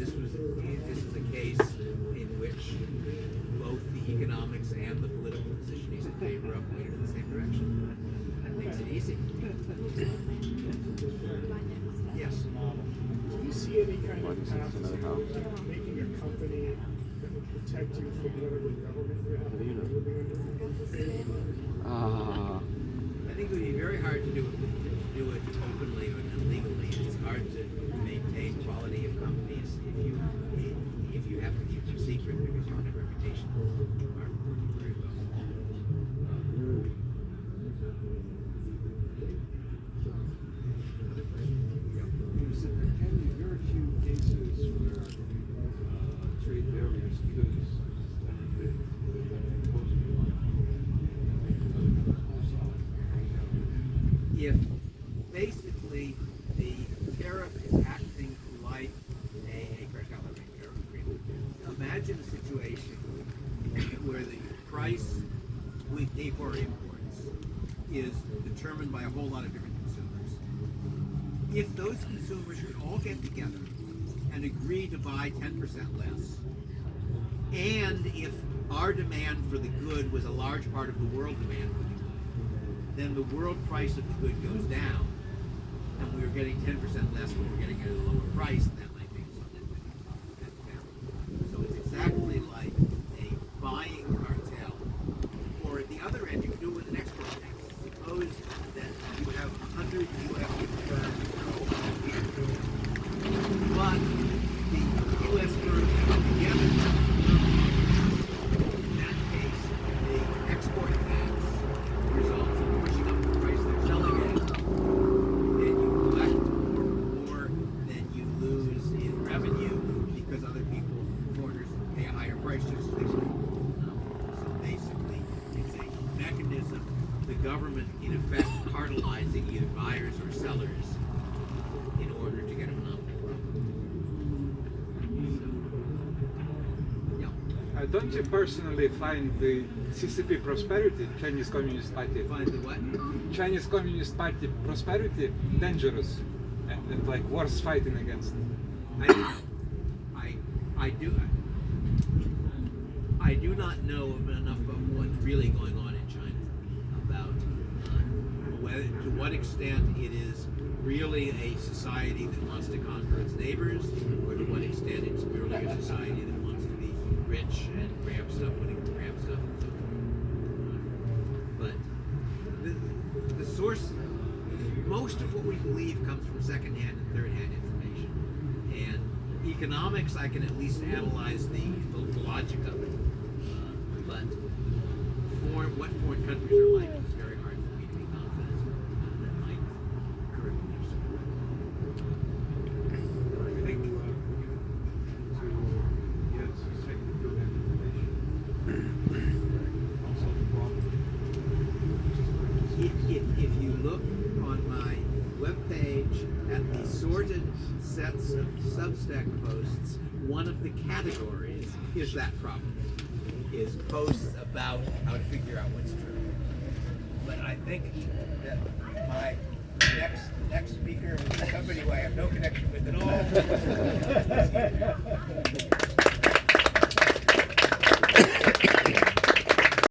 this is a case in which both the economics and the political position he's in favor of pointed in the same direction. That makes it easy. Yes. Do you see any kind of path to making a company that would protect you from whatever government you have living under? I think it would be very hard to do it openly or legally. It's hard to maintain quality of companies if you have to keep them secret because you don't have a reputation. Very well. You said there can be very few cases where trade barriers could benefit if basically the tariff is acting like a tariff agreement. Imagine a situation where the price we pay for imports is determined by a whole lot of different consumers. If those consumers could all get together and agree to buy 10% less, and if our demand for the good was a large part of the world demand for the good, then the world price of the good goes down, and we were getting 10% less, but we're getting it at a lower price, and that might make something better. So it's exactly like a buying cartel. Or at the other end, you can do it with an export tax. Suppose that you have 100 U.S. firms, but the U.S. firms come together. In that case, the export tax results in pushing up the price they're selling at, and you collect more than you lose in revenue because other people, foreigners, pay a higher price just as they should. So basically, it's a mechanism, the government in effect cartelizing either buyers or sellers in order to get a monopoly. Don't you personally find the CCP prosperity, Chinese Communist Party, Find the what? Chinese Communist Party prosperity dangerous and like worth fighting against? I do not know enough about what's really going on in China, about whether, to what extent it is really a society that wants to conquer its neighbors, or to what extent it's merely a society that wants to be rich and grab stuff when it can grab stuff and so forth. But the source, most of what we believe comes from second-hand and third-hand information. And economics, I can at least analyze the logic of it. But what foreign countries are like is very hard for me to be confident that might occur in their support. I think to get technical information, also the problem. If you look on my webpage at the sorted sets of Substack posts, one of the categories is that problem, is posts about how to figure out what's true. But I think that my next speaker is somebody who I have no connection with at all.